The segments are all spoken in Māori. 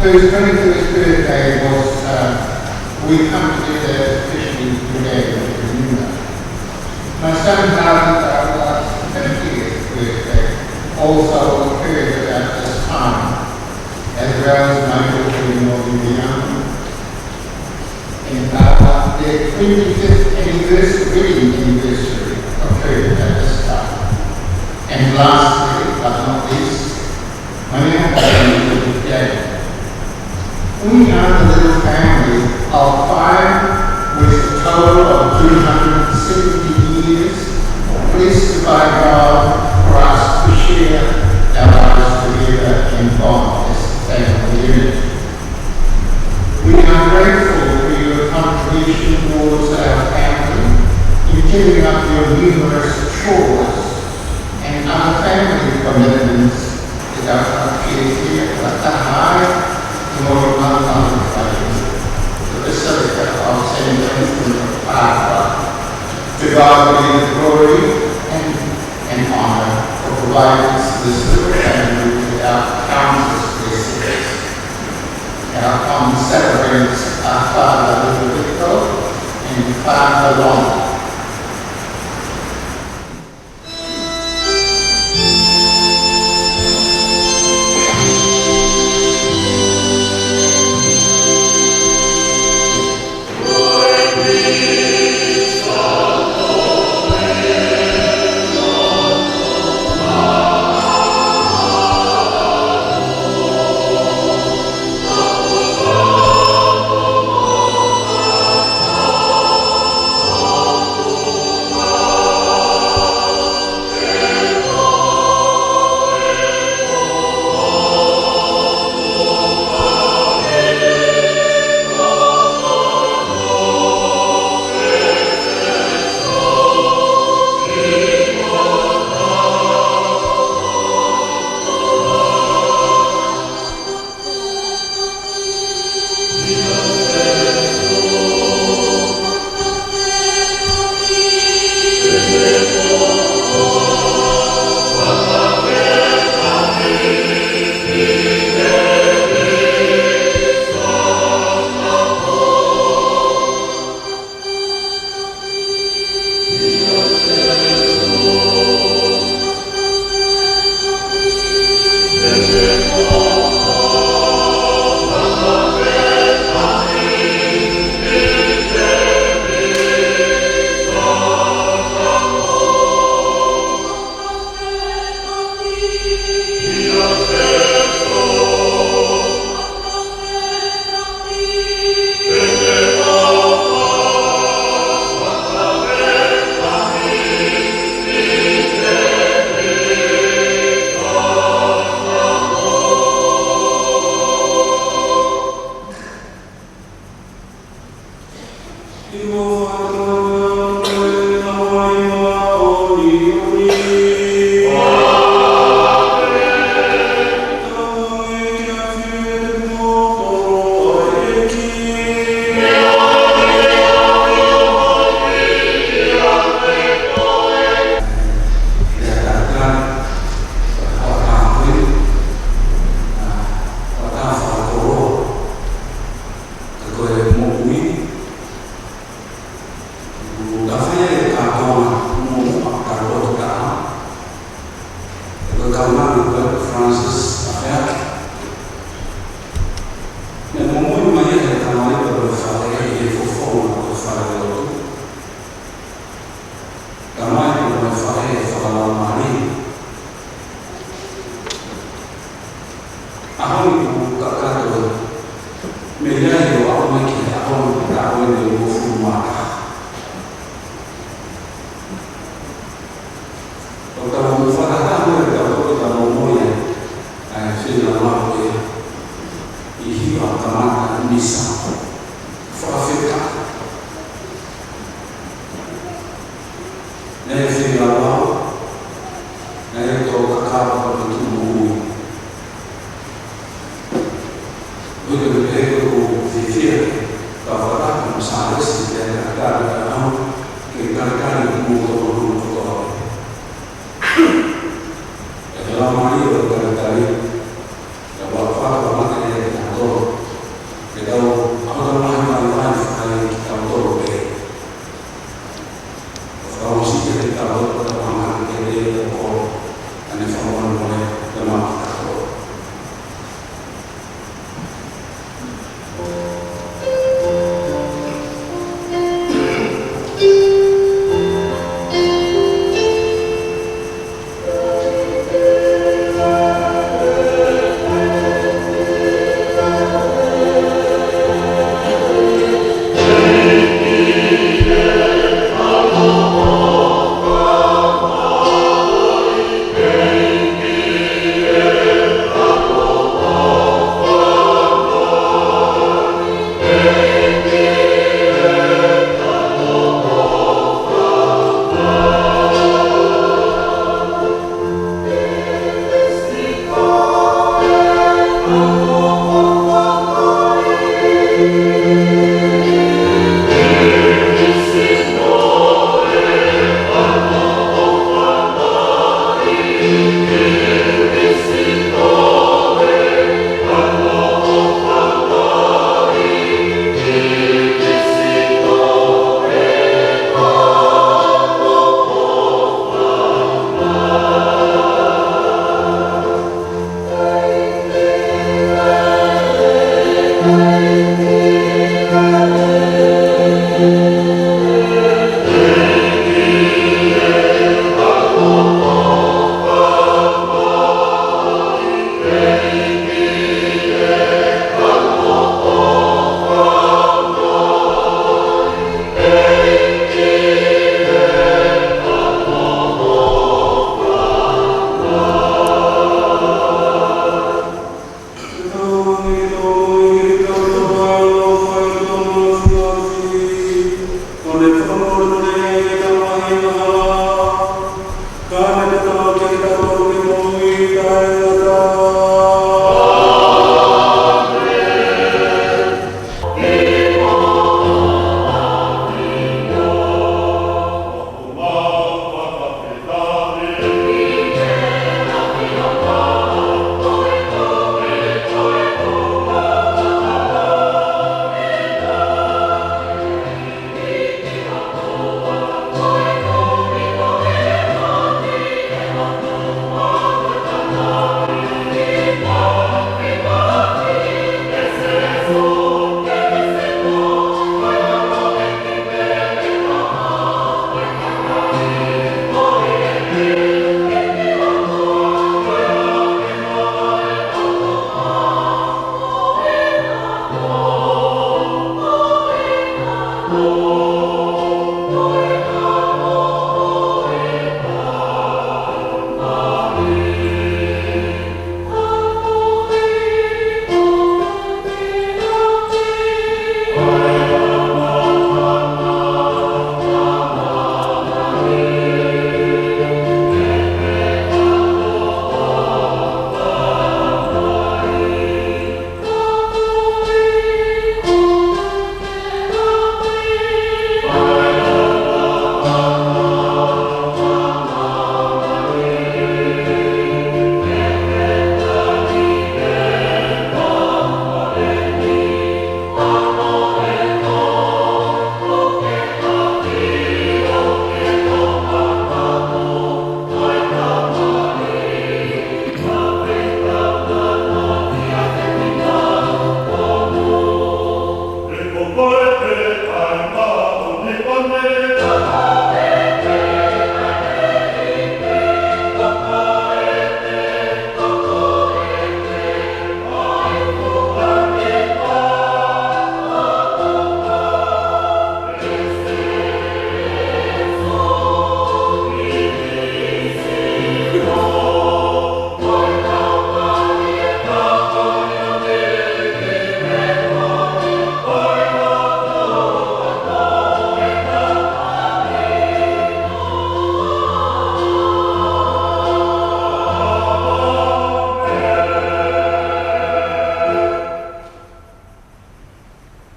whose 21st birthday was, we come together officially today to remember. My son Paula's 50th birthday also occurred at this time, as well as my daughter-in-law Meliame and Paula. Their 25th wedding anniversary occurred at this time. And lastly, but not least, Moimoi today. We are the little family of 5 with a total of 270 years, blessed by God for us to share our lives together in God as family unit. We are grateful for your contribution towards our family in giving up your numerous chores and other family commitments that are here at the high the Basilica of St. Vincent of Paula. To God be the glory and honor for providing us this little family with our countless blessings. Our common celebrants are Father Liturgical and Father Paula. Dalam hal ini berkali-kali, bahwa Bapak materi yang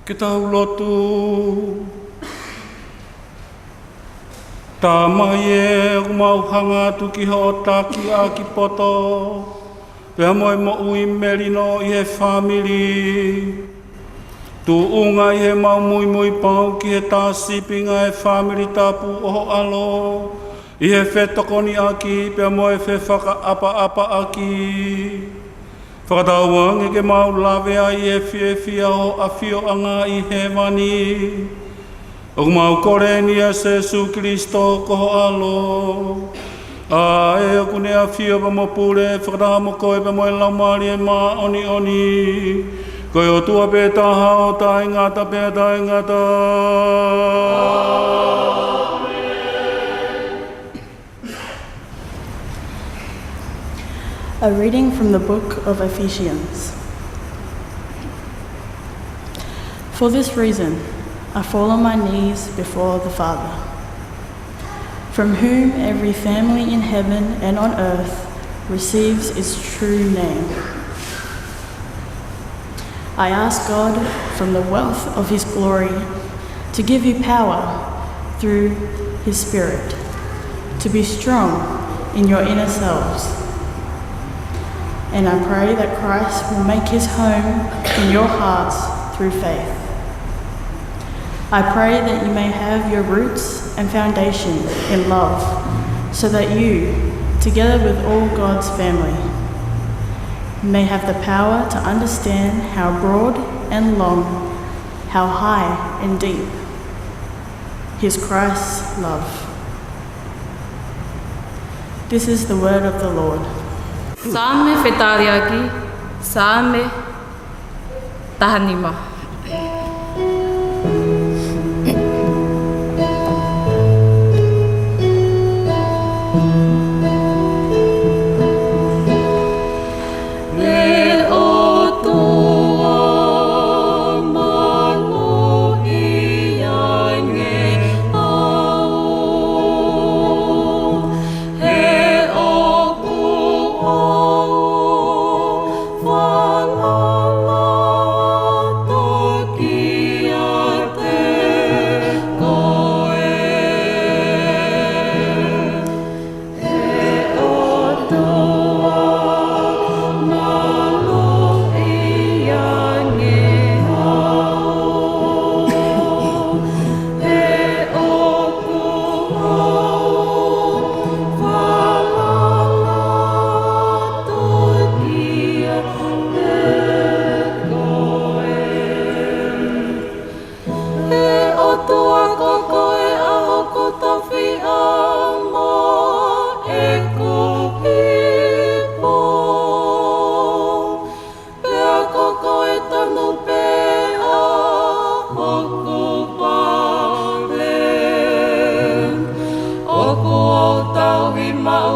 Ki tau lotu. Tā mai e umauhanga tu ki ho taki a ki poto. Pea moe mo ui merino i he whamiri. Tu unga i he mau Moimoi pau ki he tā sipinga e whamiri tapu oho alo. I he whetokoni aki, pea moe whe whaka apa aki. Whakatauang ke mau lawe ai e whia ho a whio anga i he wani. O mau kore ni a Jesu Kristo ko alo. A e o kune a whio pa mo pure, whakataha mo koe pa mo e laumari e ma oni. Koe o tua pe taha o ta ingata pe ta ingata. A reading from the book of Ephesians. For this reason, I fall on my knees before the Father, from whom every family in heaven and on earth receives its true name. I ask God from the wealth of his glory to give you power through his Spirit, to be strong in your inner selves. And I pray that Christ will make his home in your hearts through faith. I pray that you may have your roots and foundation in love, so that you, together with all God's family, may have the power to understand how broad and long, how high and deep is Christ's love. This is the word of the Lord. Same Fetariaki, Same Tahanima. Oh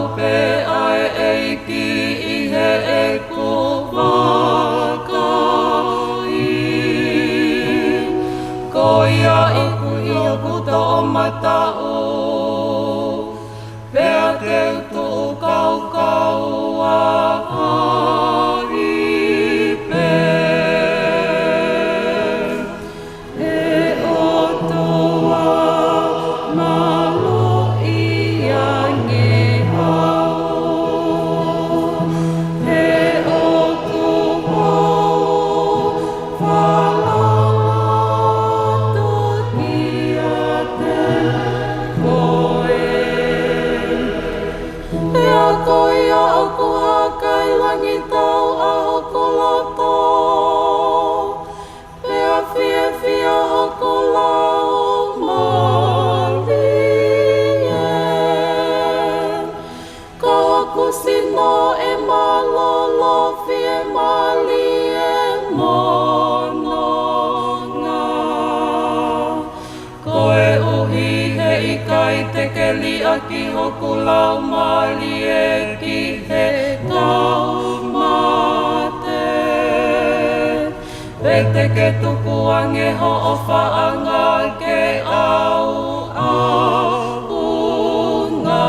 upe ai eiki I he e kuwakai. Ko ia iku I o kuta o matau, pea te utu kau kau a haripe. E o toa malo I ange hau, e o kuho whalalato ki a te koe. E a koe a o kuha kai langi tau a hoko loto, e a fia fia hoko lau malie. Ka hoku sino e malolo fie malie mononga. Koe uhi he ikai te keli a ki hoku lau malie ki he kau mate. Pete ke tuku ange ho o whaanga ke au unga.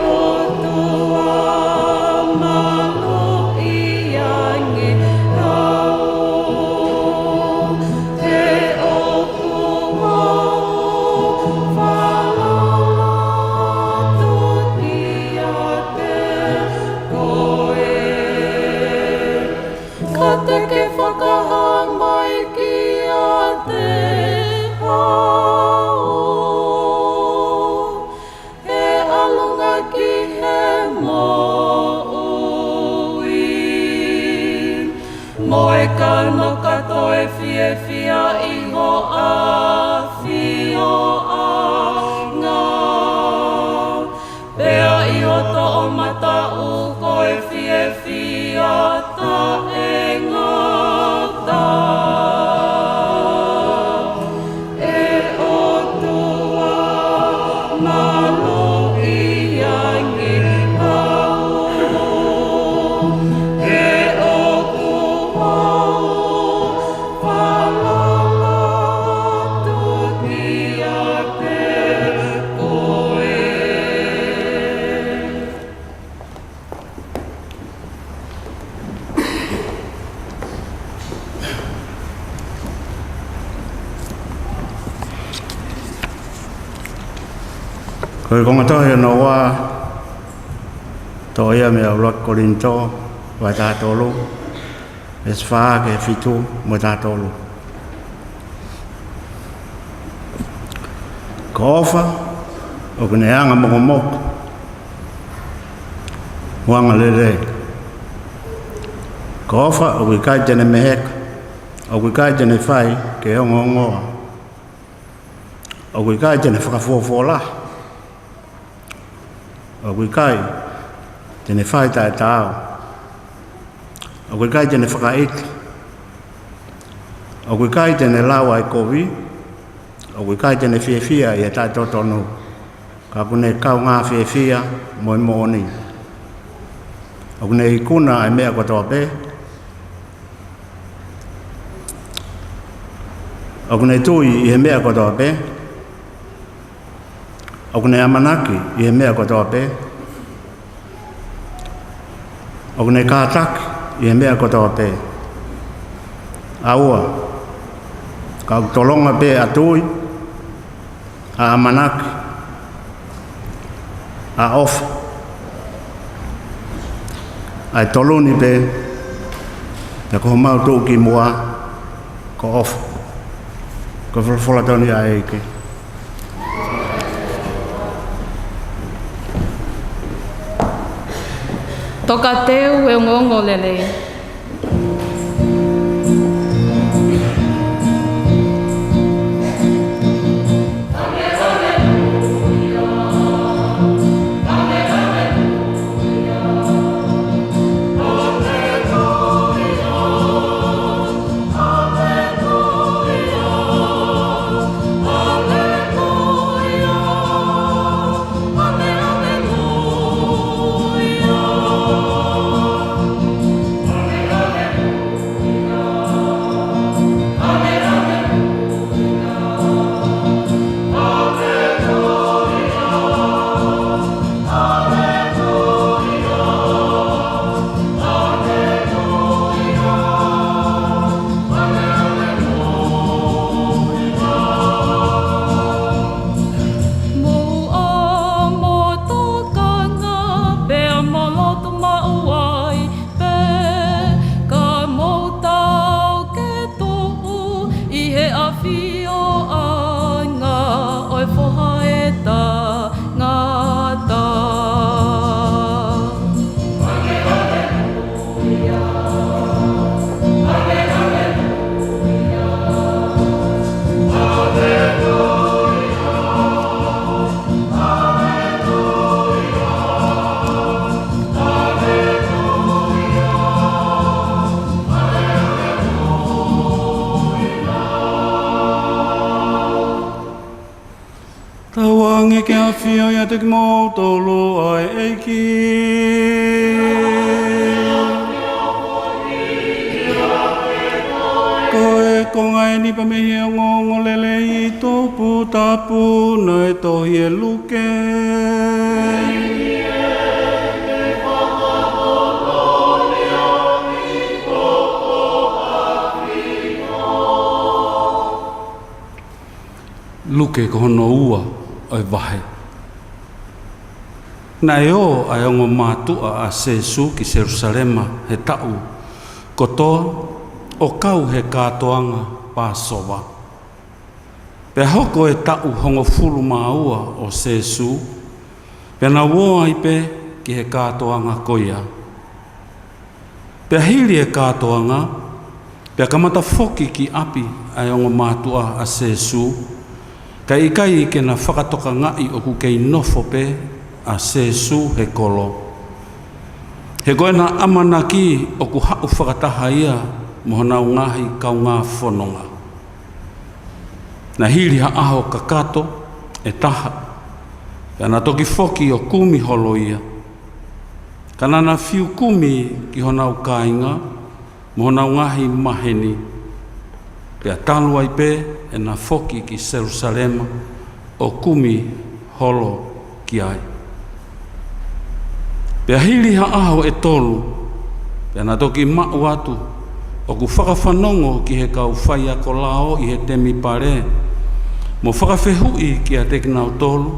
O tua malo I ange hau, e o kuho whalalato ki a te koe. Ka teke whakaha mai ki a te hau, e alunga ki he moui. Mo e kano katoe fie fia iho a fio anga. Pea I oto o matau koe fie fia ta e ngata. E o tua malo I ange hau, e o kuho whalalato ki a te koe. Koe kongatohi no wā, tō ia mea Rot Korinto, wai tātolu, es whā ke whitu mo tātolu. Ko ofa, o kune anga moko moko, wanga lere. Ko ofa, o kui kai tene meheka, o kui kai tene whai ke ongo ongoa, o kui kai tene whakafuafuala, o kui kai tene whai tae tāo, o kui kai tene whakaiti, o kui kai tene lawa I kovi, o kui kai tene fia fia I a tae totonu, ka kune kau ngā fia fia moimoni. O kune I kuna ai mea kotoa pe, o kune tui I he mea kotoa pe, o kune amanaki I he mea kotoa pe, o kune kātaki I he mea kotoa pe. Aua, ka tolonga pe a tui, a amanaki, a ofa, ai toluni pe, te ko mau tō ki mua, ko ofa, ko whalafolatoni a eike. Toka teu e ngongo lele. Alleluia, alleluia. he tangata. Taua Afeaki awhia ia te mo tolo ai eiki. Koe kongai ni pamehi o ngongo lele i tōpu tapu nei tohi e luke. Luke ko hono ua ai wahe. Nai o ai ongo mātua a Sesu ki Jerusalema he tau kotoa o kau he kātoanga Pastoral. Pe hoko e tau hongo fulu maua o Sesu, pe na woa ipe ki he kātoanga koia. Pe hili e kātoanga, pe kamata foki ki api ai ongo mātua a Sesu, kai ikai ke na whakatoka ngai o ku kei nofo pe a Sesu he kolo. He koe na amanaki o ku hau whakataha ia mohona ngahi kau ngā whanonga. Na hiri ha aho kakato e taha. Ka na toki foki o kumi holo ia. Ka na whiu kumi ki honau kāinga mohona ngahi maheni. Pea talu ai pe e na foki ki Jerusalema o kumi holo ki ai. Pea hili ha aho e tolu, pea na toki mau atu o ku whakawhanongo ki he kau whai ako lao i he temi pare, mo whakawhehui ki a teki nau tolu,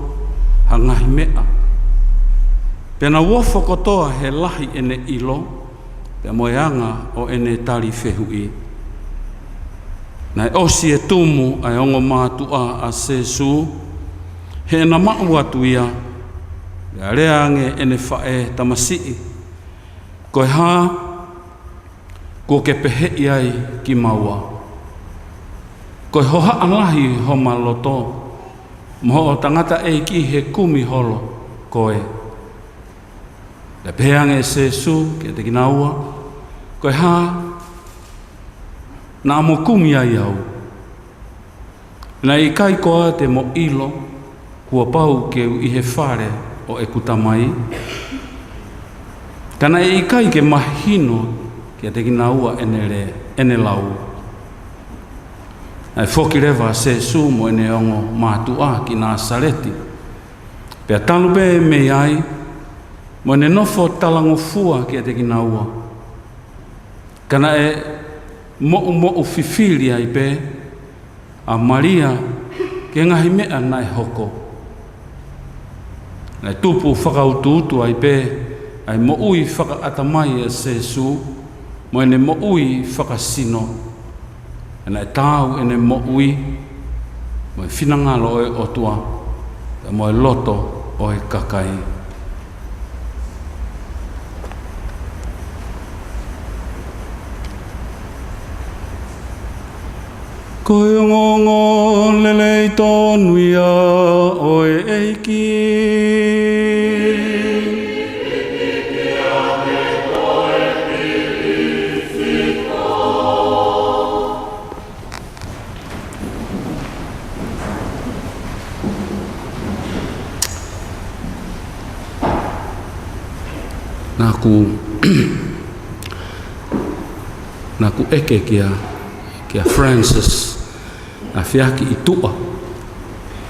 ha ngahi mea. Pea na wofo kotoa he lahi ene ilo, pea moeanga o ene tali whehui. Nai osi e tumu ai ongo mātua a Sesu, he na mau atu ia, ia reange ene whae tamasii, koe haa, ko ke pehe iai ki maua. Koe hoha alahi ho maloto, moho o tangata e ki he kumi holo koe. Le pehange Sesu ke te kinaua, koe haa, na amo kumi ai au. Na i kai koa te mo ilo, kua pau ke i he whare o e kutamai. Kana i kai ke mahino ke te kinaua ene lau. Ai whoki rewa Sesu mo ene ongo mātua ki Nasareti. Pea talu pe me ai, mo ene nofo talango fua ki te kinaua. Kana e mo'u fifili ai pe a Maria ke ngahi mea nai hoko. Nai tupu whakautuutu ai pe ai mo'ui whakaatamai a Sesu mo ene mo'ui whakasino. Nai tau ene mo'ui mo e whinangalo e otua mo e loto o e kakai. Koe ngongo lele i tonu ia o e eiki. Naku eke kia Francis Afeaki i tua.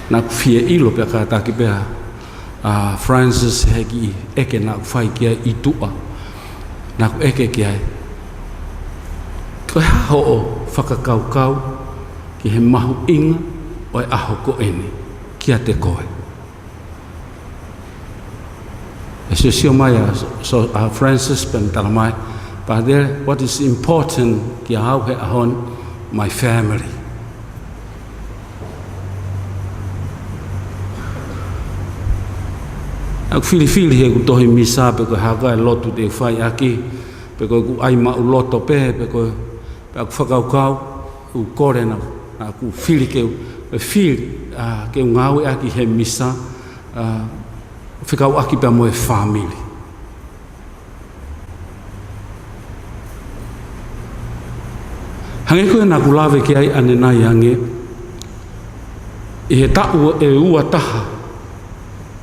Naku fie ilo pia kātaki pia Francis heki eke naku whai kia i tua. Naku eke kia koe haho o whakakaukau ki he mahu inga o e aho ko ene kia te koe. E sio mai so Francis pen tala mai, but there what is important ki hau he ahon my family. Aku fili he ku tohi misa pe ko haga lotu de fai aki pe ko ku ai ma loto pe ko aku whakaukau u kore na aku fili ke ke ngau aki he misa whikau aki pe mo e family. Hange koe nā kulawe ki ai ane nai hange i he tau e ua taha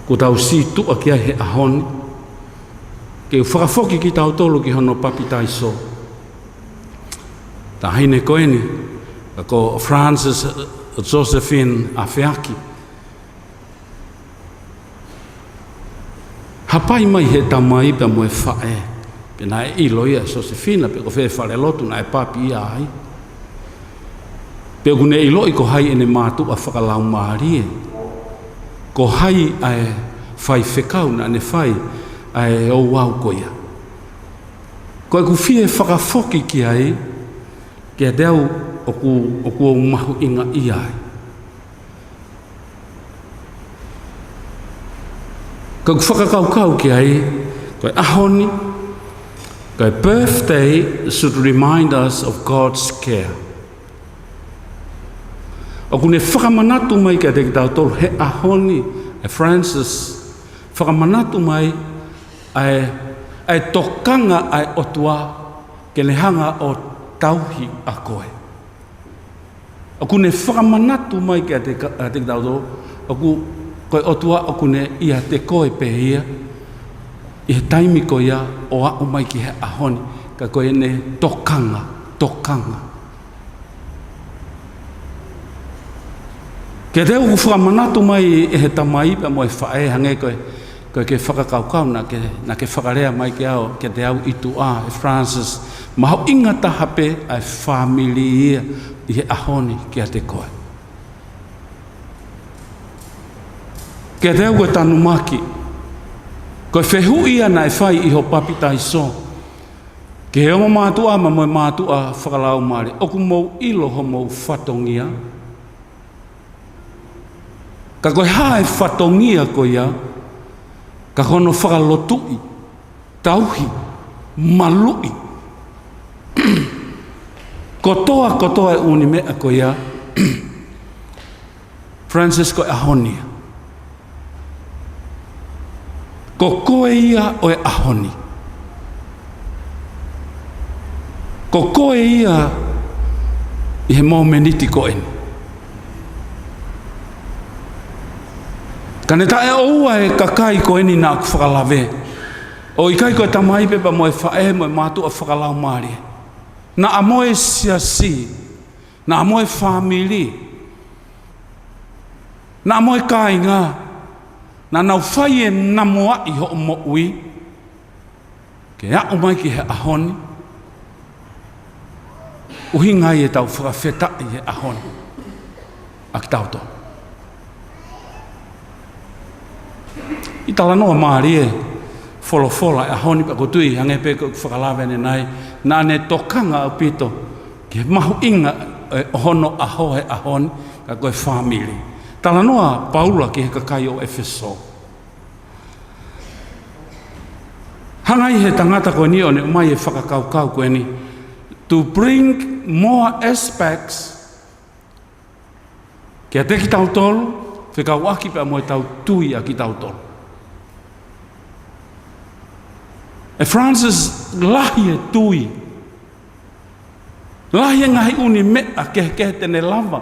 ko tau si tua ki ai he ahoni ke whakafoki ki tau tolu ki hono papi taiso. Ta haine koe ni ko Francis Josephine Afeaki hapai mai he tamai pe mo e whae pe na e ilo ia Josephine pe ko whee whare lotu na e papi ia ai pe kune ilo i ko hai ene mātu a whakalau maarie ko hai ai whai whekau na ne whai ai o wau koia ko e ku whie whakafoki ki ai ke deu o ku mahu inga i ai ko ku whakakaukau ki ai ko e ahoni ko e birthday should remind us of God's care. O kune whakamanatu mai ka te ki tau tolu he ahoni e Francis whakamanatu mai ai tokanga ai otua ke le hanga o tauhi a koe. O kune whakamanatu mai ka te ki tau tolu o koe otua o kune ia te koe pehia i he taimi ko ia o a o mai ki he ahoni ka koe ne tokanga. Ke te uku whakamanatu mai e he tamai pa mo e whae hange koe ke whakakaukau na ke whakarea mai ke au ke te au itu a e Francis maho ingata hape ai family ia i he ahoni ki a te koe. Ke te uku tanu maki koe whehu ia na e whai i ho papi taiso ke he o mātua ma mo e mātua whakalau maare oku mou ilo ho mou whatongia ka koe hae whatongia ko ia, ka hono whakalotui, tauhi, malui. Kotoa e uni mea ko ia, Francis ko e ahonia. Ko koe ia o e ahoni. Ko koe ia i he momeniti ko eni. Kane tae oua e kakai ko eni nā ku whakalawe. O i kai ko e tamai pepa mo e whae mo e mātua whakalau maari. Na amoe siasi, na amoe family, na amoe kāinga, na nau whai e namoa i ho mo ui, ke a o mai ki he ahoni, uhi ngai e tau whakawheta i he ahoni, a ki tau to. I tala noa maari e, wholofola e ahoni pa kutui, hange pe ko whakalawe ne nai, nā ne tokanga o pito, ke mahu inga e hono aho e ahoni, ka koe family. Tala noa Paula ki he kakai o Efeso. Hangai he tangata koe ni o ne mai e whakakaukau koe ni, to bring more aspects, ke a te ki tau tolu, whekau aki pa mo e tau tui a ki tau tolu. E Francis lahi e tui. Lahi e ngahi uni mea ke tene lava.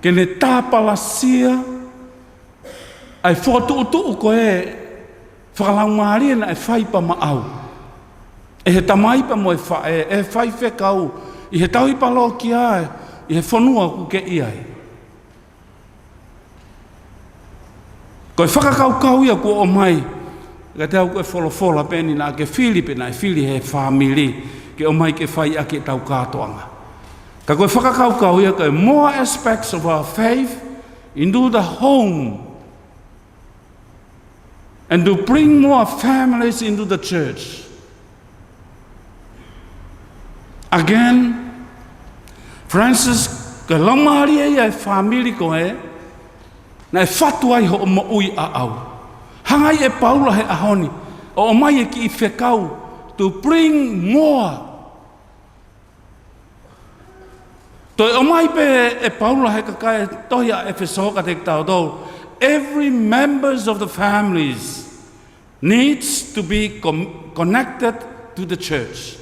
Ke ne tāpalasia. Ai whotu ko e whakalau maari na e whaipa maau. E he tamaipa mo e whae, e whai whekau. I he tauipa lo ki ai, i he whanua ku ke iai. Ko e whakakaukau ia ku o mai. Ka te au koe wholofola peni nā ke Filipe nā e whili he whamili ke o mai ke whai ake tau kātoanga. Ka koe whakakaukau ia koe more aspects of our faith into the home and to bring more families into the church. Again, Francis, ka lamari e whamili koe na e whatu ai ho o mo ui a au. Hangai e Paula he ahoni. O mai e ki I whekau to bring more. Toi o mai pe e Paula he kakai tohi a Efeso ka te tau tau. Every members of the families needs to be connected to the church.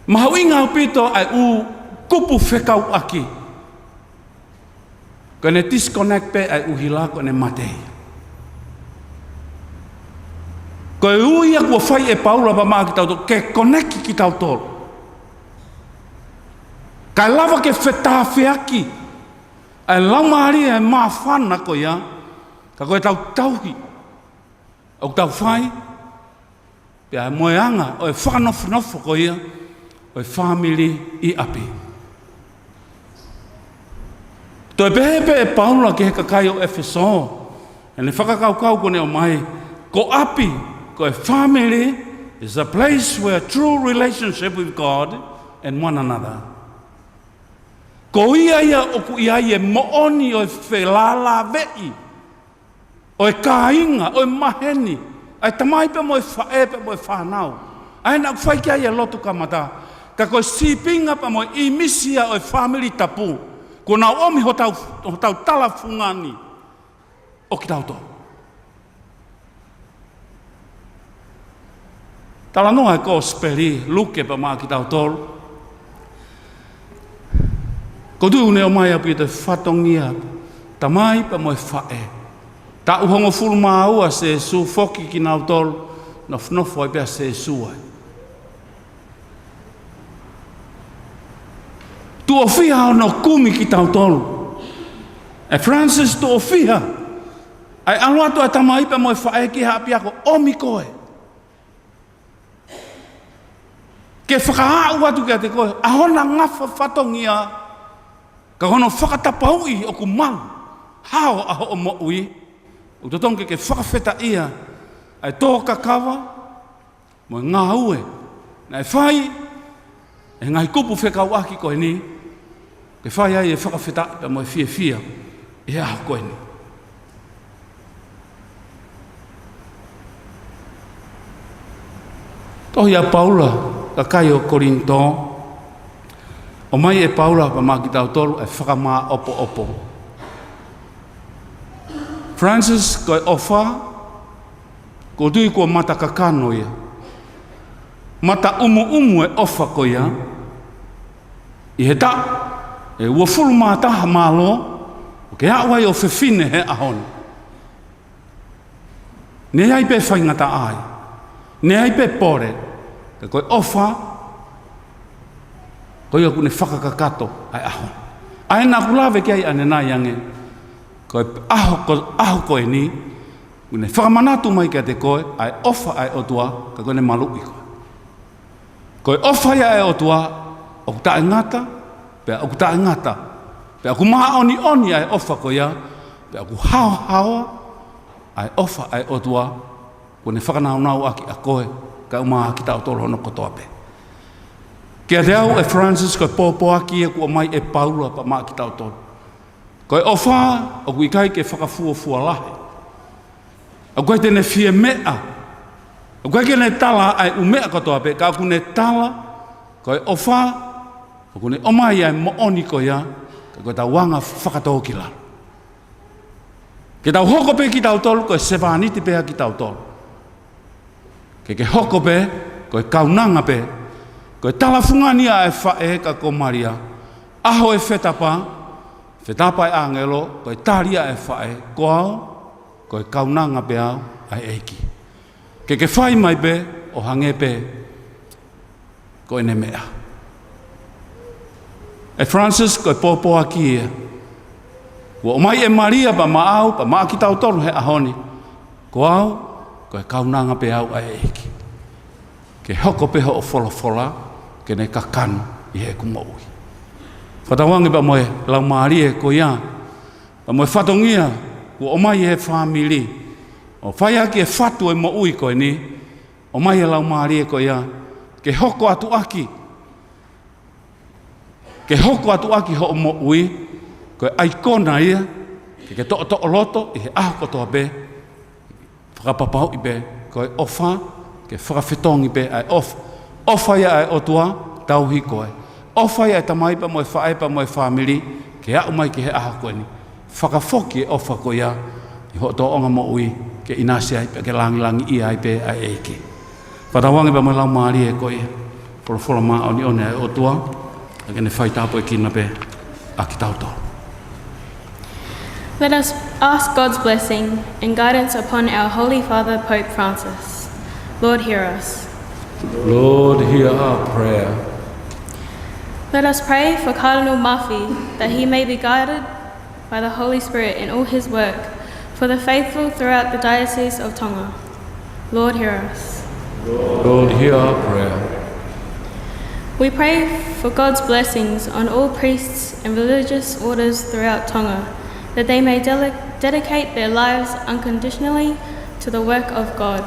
Mahawinga pito ai u kupu whekau aki. Kone disconnect pe ai uhila kone matei. Koe uia kua whai e Paula pa maa ki tau tō, ke connect ki tau tō. Kai lava ke Taua Afeaki. Ai laumari e maa whana ko ia, ka koe tau tauhi. O tau whai, pia moeanga, o e whanofo ko ia, o e family I api. Toi pehepe e Paula ke he kakai o Efeso, e ne whakakaukau kone o mai, ko api, ko e family is a place where true relationship with God and one another. Ko ia o ku ia e mooni o e whelala vei, o e kāinga, o e maheni, ai tamai pe mo e whae pe mo e whanau. Ai na whai kia ia lotu kamata, ka koe sipinga pa mo I misia o e family tapu, ko na omi ho tau tala fungani, o ki tau tō. Tala noa e ko speri, luke pa maa ki tau tō. Ko tu ne o mai api te whatongia, tamai pa mo e whae. Ta uhongo fulu maua se su foki ki nau tol, na whnofo e pia se suai. Tu o whiha no kumi ki tau tol. E Francis tu o whiha. Ai aluatu e tamai pa mo e whae ki hapi ako, omi koe. Ke whakaau atu kia te koe, ahona ngafa whatongia, ka hono whakatapaui o ku mau, hao aho o moui, o totong ke whakawheta ia, ai tō kakawa, mo ngā ue, na e whai, e ngai kupu whekau aki koe ni, ke whai ai e whakawheta ia mo e fia, e aho koe ni. Tohi a Paula, ka kai o Korinto, o mai e Paula pa maa ki tau tolu e whakamaa opo. Francis koe ofa, ko tui kua mata kakano ia. Mata umu e ofa ko ia. I he ta, e ua fulu maa taha malo, o ke hawai o whiwhine he ahon. Ne ai pe whaingata ai. Ne ai pe pore, ke koe ofa, koe aku ne whakakakato ai ahon. Ai nā kulawe ki ai ane nā iange, koe aho koe ni, kune whakamanatu mai kia te koe, ai ofa ai otua, ka koe ne maluki koe. Koe ofa ia ai otua, o ku tae ngata, pea o ku tae ngata, pea ku maha oni ai ofa koe ia, pea ku hao, ai ofa ai otua, kune whakanau aki a koe, ka umaha ki tau tolo hono kotoa pe. Kia te au e Francis koe pōpō aki e kua mai e Paula pa maa ki tau tolo. Koe ofa, o kui kai ke whakafua lahe. O koe tene fie mea. O koe kene tala ai umea kotoa pe, ka kune tala, koe ofa, o kune omai ai mooni ko ia, ka koe tau wanga whakatau ki lalo. Ke tau hoko pe ki tau tolo, koe sevaniti pea ki tau tolo. Ke hoko pe, koe kaunanga pe, koe talafungania e whae ka ko Maria, aho e whetapa e angelo, koe taria e whae, ko au, koe kaunanga pe au, ai eiki. Ke whai mai pe, o hange pe, koe ne mea. E Francis, koe pōpō aki e, o mai e Maria pa maau, pa maa ki tau tolu he ahoni, ko au, koe kaunanga pe au, ai eiki. Ke hoko pe ho o fola, ke ne kakanu I he kumaui. Whatawangi pa moe lau maari e ko ia, pa moe whatongia ko o mai e whamili, o whai aki e whatu e moui koe ni, o mai e lau maari e ko ia, ke hoko atu aki ho o moui, koe aikona ia, ke to loto i he aho kotoa be, whakapapau i be, koe ofa, ke whakawhetongi be, ai ofa ia ai otua, tauhi koe. Ofa ia e tamaipa moe whaepa moe whamiri, ke au mai ke he aho koe ni. Whakafoki e ofa koe ia, i ho to onga mo ui, ke inasi ai pe, ke langi ia ai pe ai eike. Whatawangi pa moe lau maari e koe, polofola maa o ni one ai otua, a kene whaitapo e kina pe, a ki tauto. Let us ask God's blessing and guidance upon our Holy Father, Pope Francis. Lord, hear us. Lord, hear our prayer. Let us pray for Cardinal Mafi, that he may be guided by the Holy Spirit in all his work, for the faithful throughout the Diocese of Tonga. Lord, hear us. Lord, hear our prayer. We pray for God's blessings on all priests and religious orders throughout Tonga, that they may dedicate their lives unconditionally to the work of God.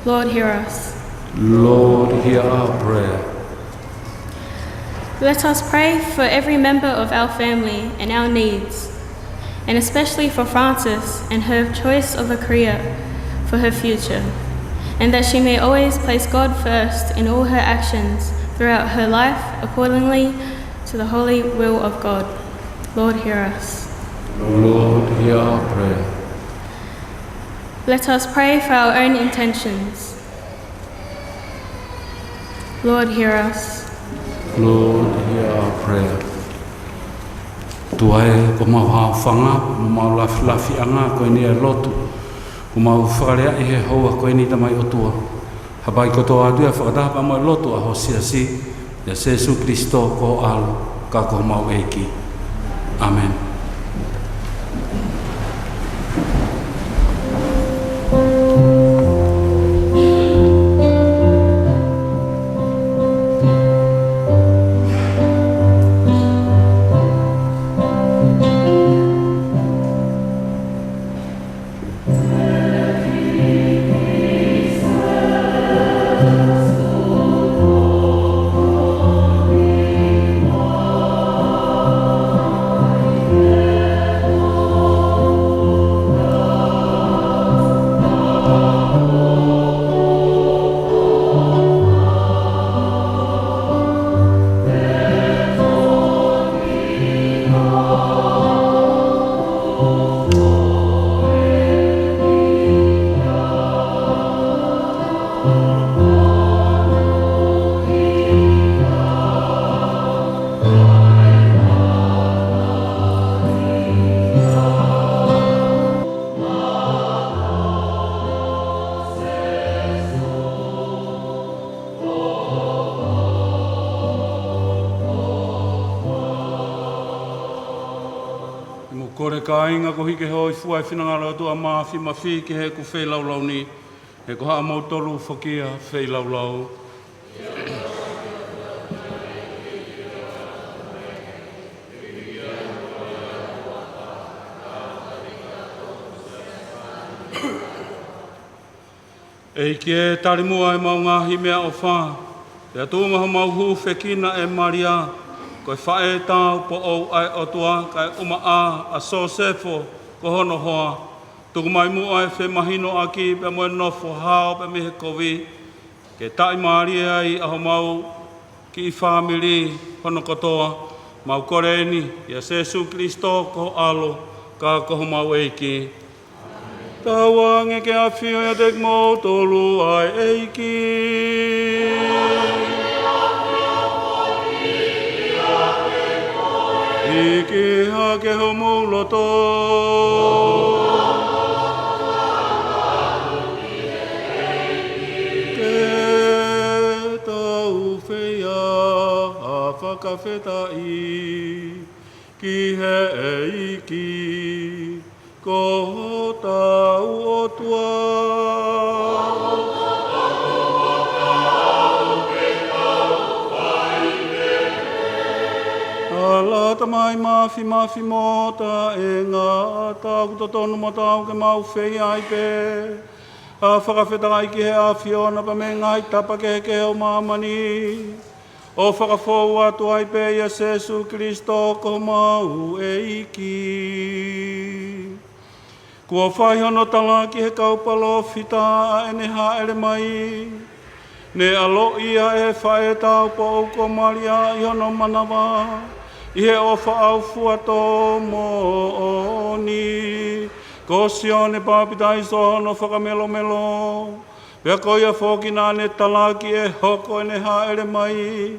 Lord, hear us. Lord, hear our prayer. Let us pray for every member of our family and our needs, and especially for Frances and her choice of a career for her future, and that she may always place God first in all her actions throughout her life, accordingly to the holy will of God. Lord, hear us. Lord, hear our prayer. Let us pray for our own intentions. Lord, hear us. Lord, hear our prayer. Tuae ko mau hawhanga, ko mau lafi anga, ko ni e lotu, ko mau whakarea i he hoa, ko ni tamai o tua. Hapai ko toa atu e whakataha mo e lotu a hosia si, ya Jesu Christo ko alo, ka ko mau eiki. Amen. Kore ka inga ko hike hoi fuai whinangaro tua mafi ke he ku whei laulau ni. He ko haa mautolu whakia whei laulau. E ki e tarimua e mau ngahi mea o wha. Te atunga ho mau hu whekina e Maria. Koe whae tau po au ai o tua, kai uma a so sefo, ko hono hoa. Tuku mai mua e whe mahino aki, pe moe nofo hao, pe mihe kovi. Ke tai maari ai aho mau ki I whamiri, hono kotoa, mau koreni, ia Jesu Christo ko alo, ka koho mau eiki. Taua nge ke awhio ia tek mō tolu ai eiki. Iki hake ho mauloto. Ke tau whea a whakawhetai ki he eiki ko tau o tua. Ala tamai mafi mota e ngā tau to tonu mo tau ke mau whei ai pe. A whakawhetai ki he a whiona pa me ngai tapa ke o mamani. O whakafou atu ai pe ia Jesu Kristo ko mau e iki. Kua whai hono tala ki he kaupalo whita a ene haere mai. Ne alo ia e whae tau po au ko maria i hono manawa. I he ofa au fuato mo oni. Ko sione papitai so hono whakamelo melo. Pea koia whoki nā ne talaki e hoko ene haere mai.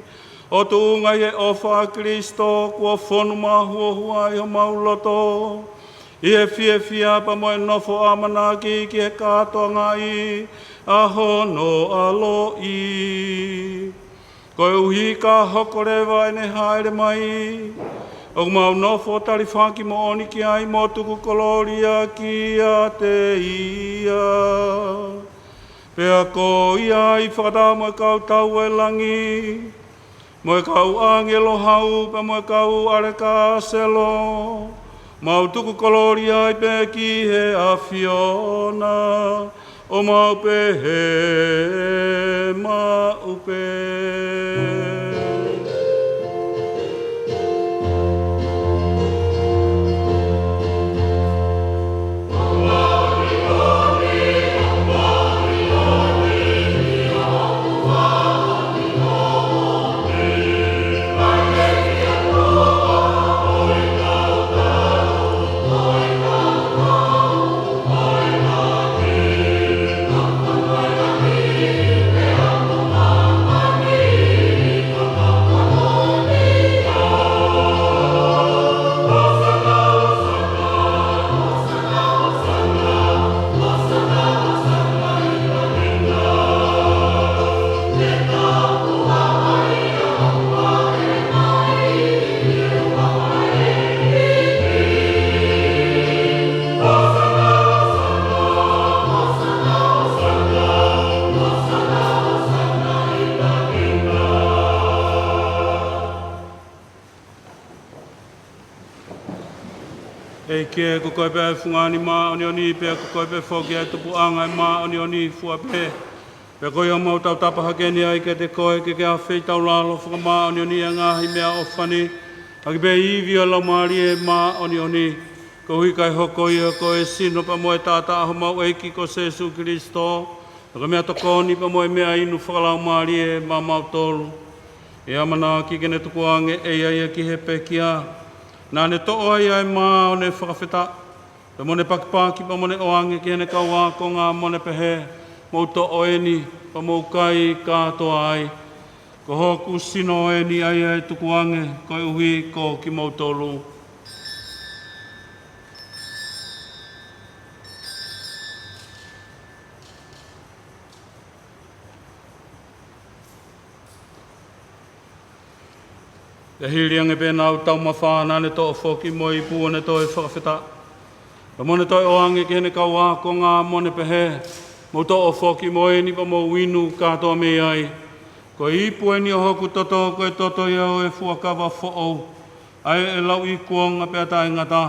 O tuunga e ofa a Kristo kua whonu mahua i ho mauloto. I e fia pa mo e nofo amanaki ki he katoa ngai. A hono alo i. Koe uhi ka hoko rewa ene haere mai. O mau nofo tari whaki mo oni ki ai mo tuku koloria ki a te ia. Pea ko ia i whakatau mo e kau tau e langi. Mo e kau angelo hau pa mo e kau areka selo. Mau tuku koloria i pe ki he a Fiona. O mau pe he maupe. Ke ko koe pe fungani ma oni pe ko koe pe foki ai tupu anga ma oni fua pe pe koe o mau tau tapa hakeni ai ke te koe ke a whei tau lalo whaka ma oni anga hi mea o whani aki pe iwi o lau maari e ma oni ko hui kai hoko ia ko e sino pa moe tata aho mau eiki ko Jesu Kristo ka mea tokoni pa moe mea inu whakalau maari e ma mau tolu e amana ki kene tuku ange e ia ki he pe kia nā ne to'o ai ai mā o ne whakawhita. Pe mone pakipaki pa mone oange ki hene kaua ko ngā mone pehe. Mou to'o eni pa mou kai kātoa ai. Ko hoku sino eni ai ai tuku ange ko uhi ko ki mou tolu. Te hiriange pēnā au tau mawhāna ne tō whoki mo i pua ne tō e whakawhita. Pa mone tō oange ki hene kaua ko ngā mone pehe. Mo tō whoki mo e ni pa mo winu kātoa me ai. Ko i pua ni o hoku toto ko e toto iau e fuakawa who'ou. Ai e lau i kuonga pēa tai ngata.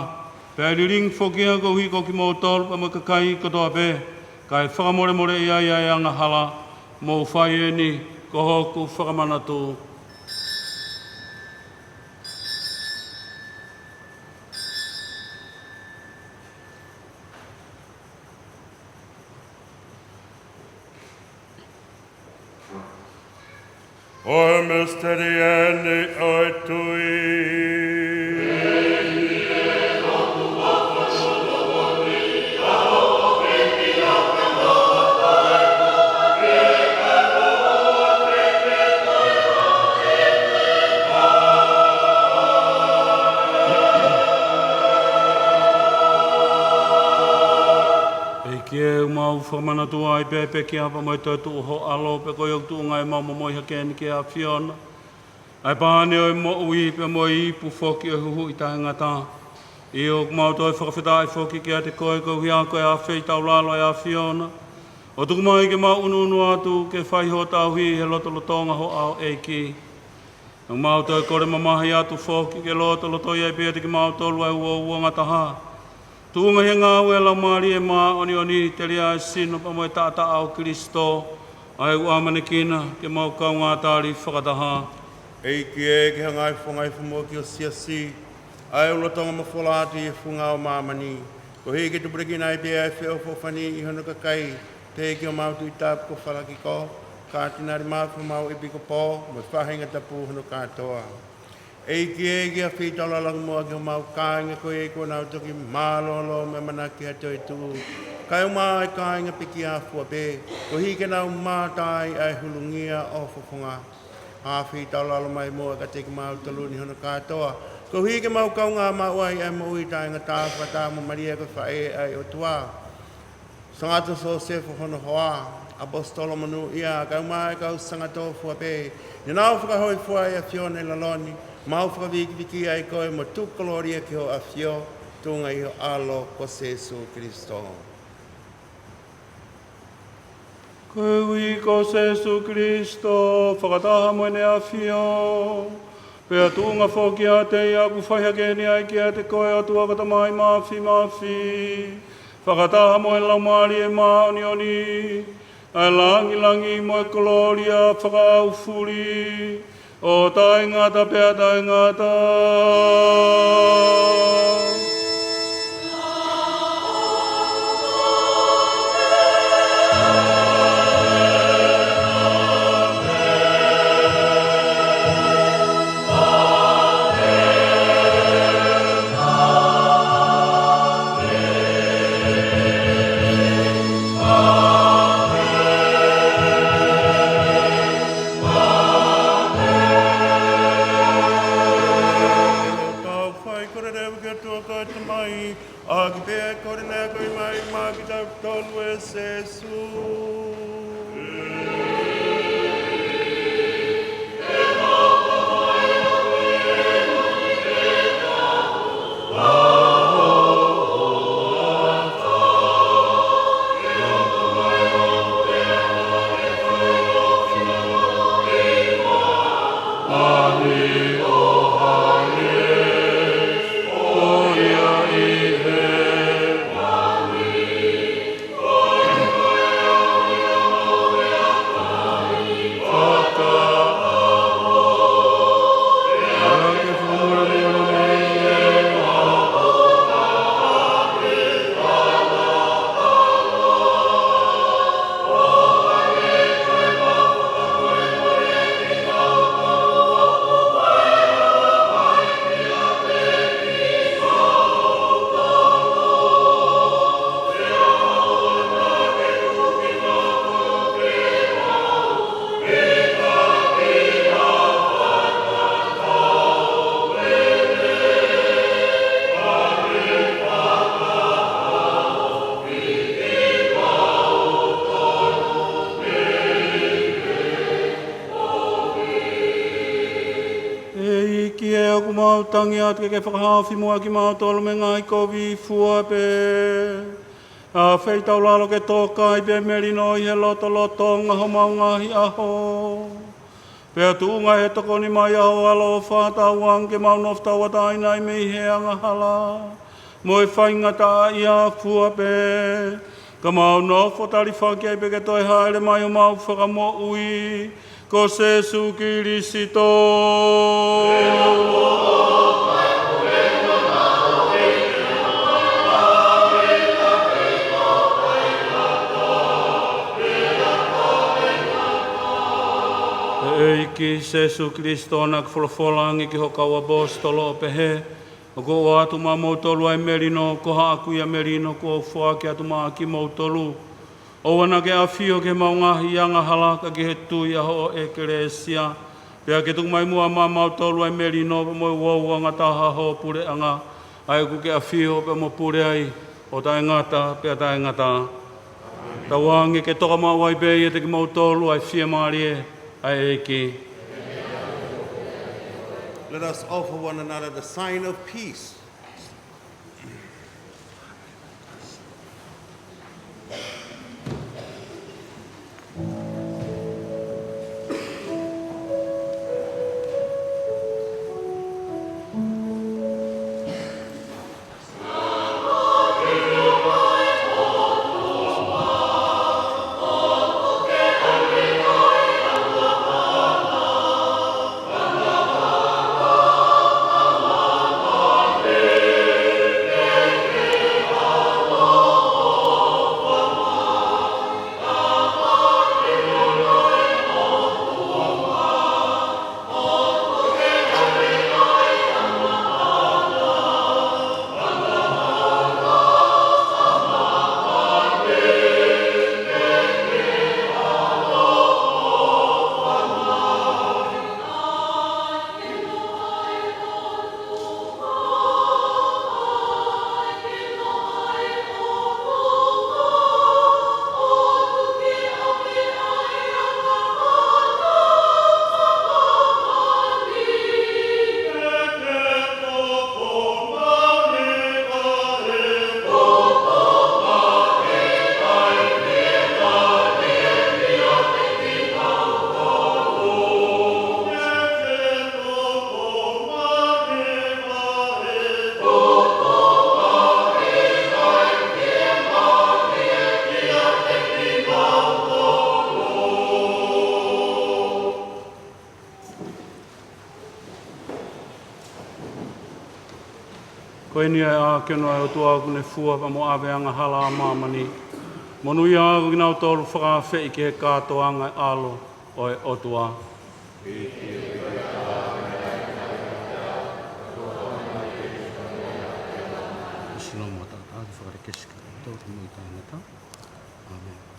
Pēa riring whokia ko hui ko ki mo tōru pa mo kakai kotoa pē. Kai whakamore more i ai ai anga hala. Mo whai e ni ko hoku whakamanatu. O mysterieni oitui. Whakamana tua i pepe ki hapa mai tautu ho alo pe koe au tu ngai mau Moimoi hakeni ki a Fiona. Ai pāne oi mo ui pe mo i pu whoki o huhu i tae ngata. I o mau toi whakawhita i whoki ki a te koe ko hia koe a whei tau lalo i a Fiona. O tuku mai ke mau unu atu ke whai ho tau hi he loto lotonga ho ao eiki. Nau mau toi kore mamahi atu whoki ke loto loto i ai pia te ki mau tolu ai ua ngataha. Tuunga he ngā ue lau maari e mā oni te ria e sino pa mo e tata au Kristo. Ai ua manekina ke mau kau ngā tāri whakataha. E ki e ki hangai whangai whamoa ki o siasi. Ai ula tonga mawholati e whunga o mamani. Ko hei ki tu breki nai pe ai whio whawhani I hono kakai. Te ki o mautu I tāp ko whalaki ko. Ka tinari māwha mau I piko pō. Mo whahinga tapu hono katoa. E ki e ki a whitala lang mua ki o mau kāinga ko e ko nau toki mālolo me manaki ha toi tu. Kai o mai kāinga piki a fua pe. Ko hei ke nau mātai ai hulungia o whawhunga. A whitala lo mai mua ka teki mau taluni hono katoa. Ko hei ke mau kaunga mau ai ai mo ui tainga tāwha tā mo maria ko whae ai o tua. Sangata so sefo hono hoa. Apostolo manu ia kau mai kau sangato fua pe. Ni nau whakahoi fua ia fione laloni. Mau whakawiki ai koe mo tukoloria ki ho a fio. Tunga I ho alo ko Jesu Kristo. Koe ko Jesu Kristo, whakataha moene a fio. Pea tunga whoki a te ia ku whaihakeni ai ki a te koe o tuakata mai mafi. Whakataha moe laumari e maoni oni. Ai langi moe koloria whakaufuri. O taingata pea taingata. Tangi atu ke whakahawhi mua ki mautolo me ngai kovi fua pe. A whei tau lalo ke tōka I pe merino I he loto ngaho mau ngahi aho. Pea tūnga he toko ni mai aho alo whātau ang ke mau noftaua taina I mei he angahala. Mo e whaingata ia fua pe. Ka mau nofo tari whaki ai pe ke toi haere mai o mau whakamo ui. Ko Jesu Kristo. Ki Jesu Kristo na wholofolangi ki hokau apostolo pehe. O ko atu ma mautolu ai merino, ko haaku ia merino, ko whaaki atu ma ki mautolu. O wana ke awhio ke maungahi anga halaka ki he tui aho eklesia. Pea ke tuk mai mua ma mautolu ai merino, mo wau anga taha ho pure anga. Ai ku ke awhio pe mo pure ai, o tae ngata, pea tae ngata. Tawangi ke toka mawai pe i te ki mautolu ai whia marie, ai eki. Let us offer one another the sign of peace. Amen. Ko eni a keno e o tua kune fua pa mo aveanga hala a mamani. Monu ia aku kinau tolu whakawhi ki he kātoanga alo o e o tua. Shalom ta ta whakarekesika. Tau te mui tāngata. Amen.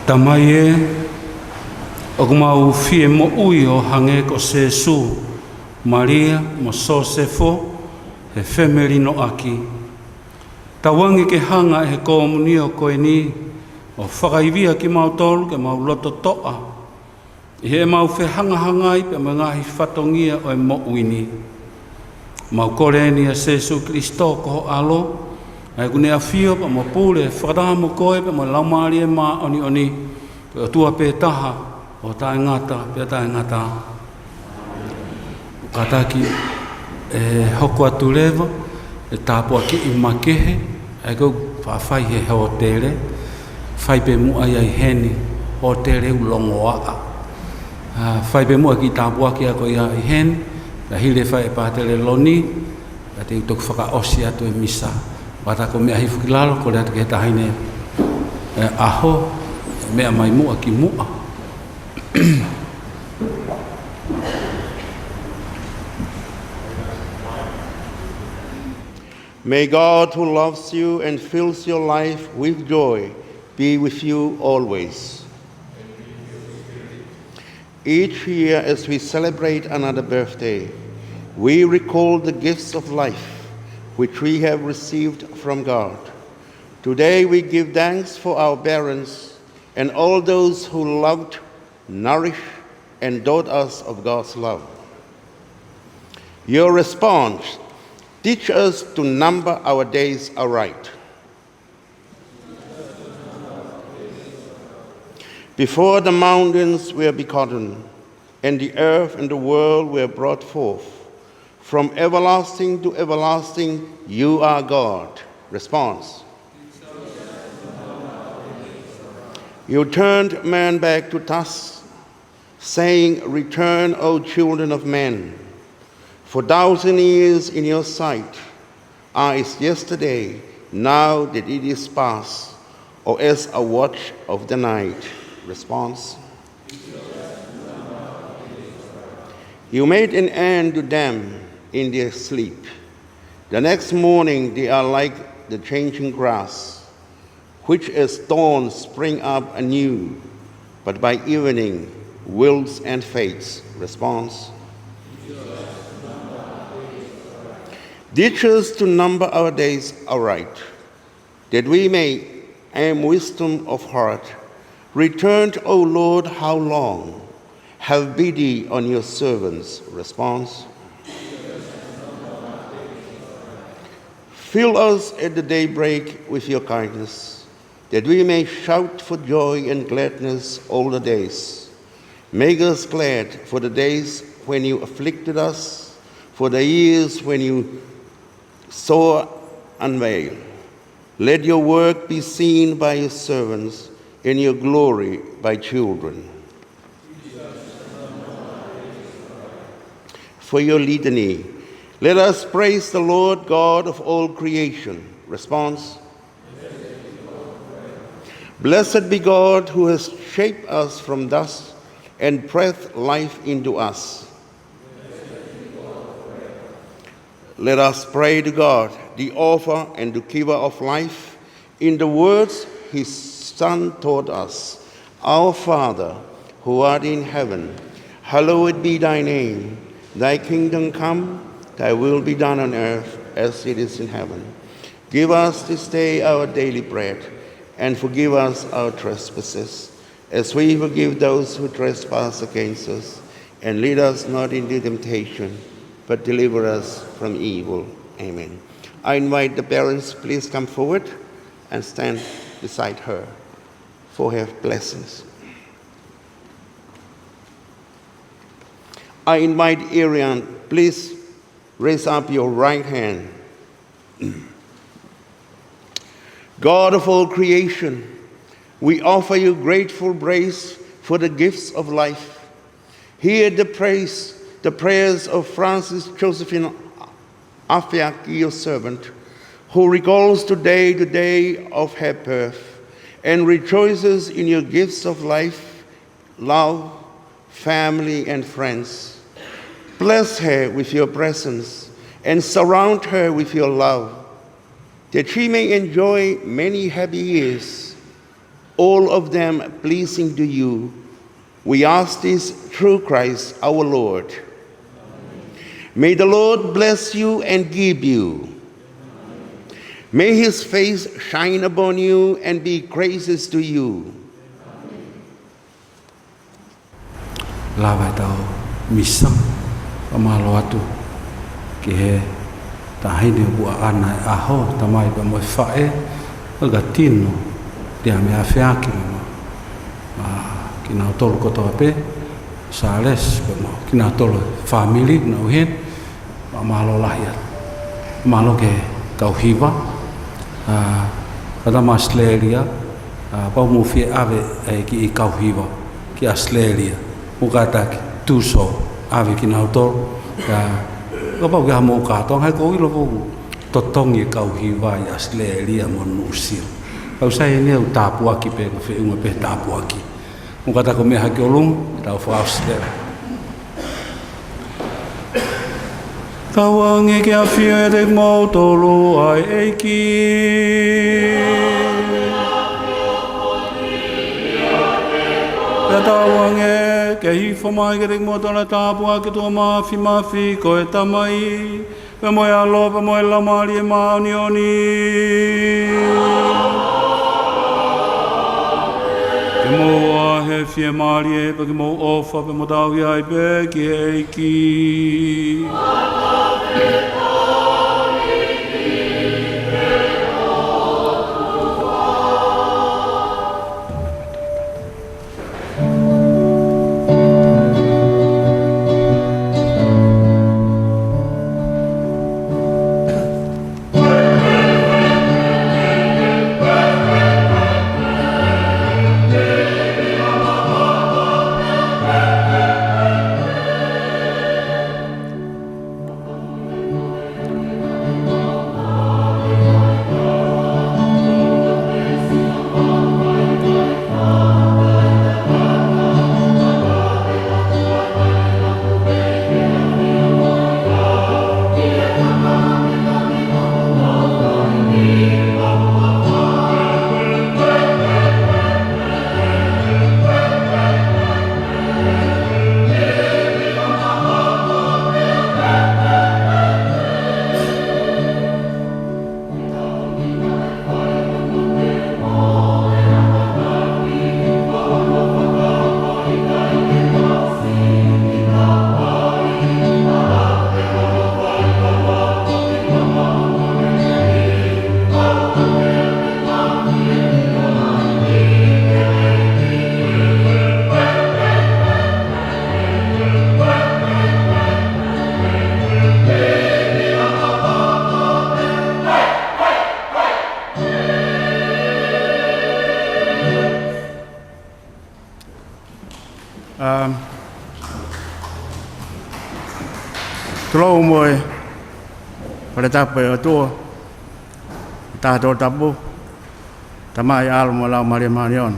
Tamai e, o kumau fie mo ui o hange ko Sesu, Maria mo Sosefo, he family no aki. Tawangi ke hanga he komunio koe ni, o whakaivia ki mautolu ke mau loto toa. I he mau whe hanga hangai pe ngahi whatongia o e mo uini. Mau kore ni a Sesu Kristo ko alo, ai kune a fio pa mo pule, whakataha mo koe pa mo laumari e maa oni oni, pe o tua pe taha, o tae ngata, pe tae ngata. Kataki hoko atu lewa, e tāpua ki i makehe, ai kou whawhai he hotere, whai pe mua i ai heni, hotere u longo a. Whai pe mua ki tāpua ki ako i ai heni, ka hile whai e pātere loni, ka te utok whaka osi atu e misa. Wata ko mea hifu ki lalo, ko rea te ke tahine aho, mea mai mua ki mua. May God, who loves you and fills your life with joy, be with you always. Each year, as we celebrate another birthday, we recall the gifts of life which we have received from God. Today, we give thanks for our parents and all those who loved, nourished, and taught us of God's love. Your response: teach us to number our days aright. Before the mountains were begotten, and the earth and the world were brought forth, from everlasting to everlasting, you are God. Response: you turned man back to dust, saying, return, O children of men. For 1,000 years in your sight are as yesterday, now that it is past, or as a watch of the night. Response: you made an end to them in their sleep. The next morning they are like the changing grass, which as thorns spring up anew, but by evening wilts and fades. Response: teach us to number our days aright, that we may aim wisdom of heart. Return, O Lord, how long? Have pity on your servants. Response: fill us at the daybreak with your kindness, that we may shout for joy and gladness all the days. Make us glad for the days when you afflicted us, for the years when you saw unveiled. Let your work be seen by your servants, and your glory by children. For your litany, let us praise the Lord God of all creation. Response: blessed be God who has shaped us from dust and breathed life into us. Let us pray to God, the author and the giver of life, in the words his Son taught us. Our Father, who art in heaven, hallowed be thy name. Thy kingdom come, thy will be done on earth as it is in heaven. Give us this day our daily bread, and forgive us our trespasses, as we forgive those who trespass against us. And lead us not into temptation, but deliver us from evil. Amen. I invite the parents, please come forward and stand beside her for her blessings. I invite Ariane, please raise up your right hand. God of all creation, we offer you grateful praise for the gifts of life. Hear the prayers of Francis Josephine Afeaki, your servant, who recalls today the day of her birth and rejoices in your gifts of life, love, family, and friends. Bless her with your presence and surround her with your love, that she may enjoy many happy years all of them pleasing to you. We ask this through Christ our Lord. May the Lord bless you and keep you. May his face shine upon you and be gracious to you. Lava tau misam pamalo atu ki he tahini bua ana aho tamai ba mo fae agatino dia me afeaki ma kina tol ko to pe sales mo kina tol family no hen ma malo lahir malo ke kau hiva kada masleria pa mo fi ave ki kau hiva ki asleria ukataki tuso ave ki na tol ka pa ga mo ka tong hai ko lo totong ye kau hiva ya asleria mon usil kau sai ni Taua ki pe fe un pe Taua ki mo kata ko me ha ki olung ta faus le kawange ki afia de mo tolu ai ki kawange ke hi fomai ke de mo tola Taua ki to ma fi ko e tamai pe mo ya lo pe mo la mali ma oni mo he fie mari e pe mo ofa pe mo dau ai pe ki Tlo moi pada tape tu ta do tabu tamai al mo la mari manion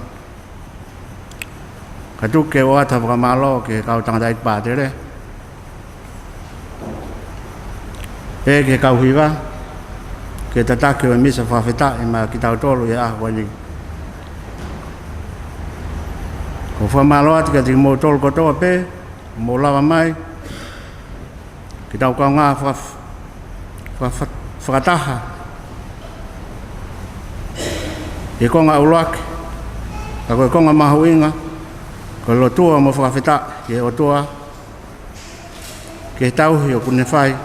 katu ke wa ta ka malo ke kau tang dai pa de le e ke kau hiva ke ta ke mi sa fa feta ma ki ta to lo ya wa ni ko fa malo at ke di mo tol ko to pe mo la mai kita kau ngah fakataha, iko ngah ulak, aku iko ngah mahuinga, kalau tua mau fakata, ke otua, ke tahu yo punefai,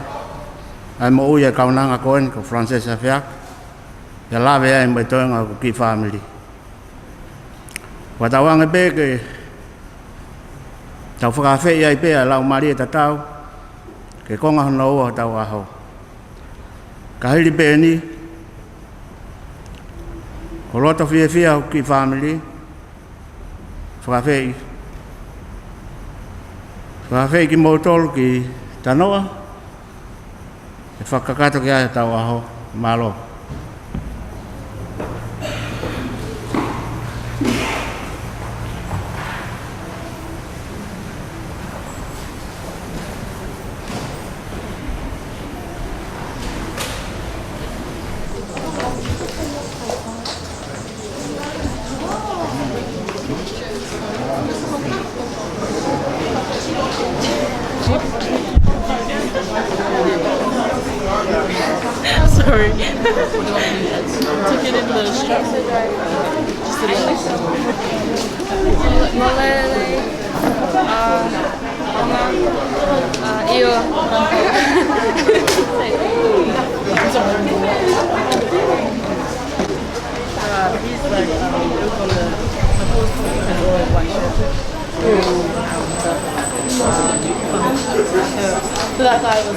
ai mau uya kau nang aku en ke Francis Afeaki, ya lave ai betul aku ki family, watawang ebe ke, tahu fakata ya ebe lau mari tahu. Ke konga no Taua ho kahili beni kolota fia ki family fafei ki motol ki tanoa e fakakato ki ai Taua ho malo Sorry. Took it in the strap. Just a little. Molele, iyo. He's like from the post white shirt. So that guy was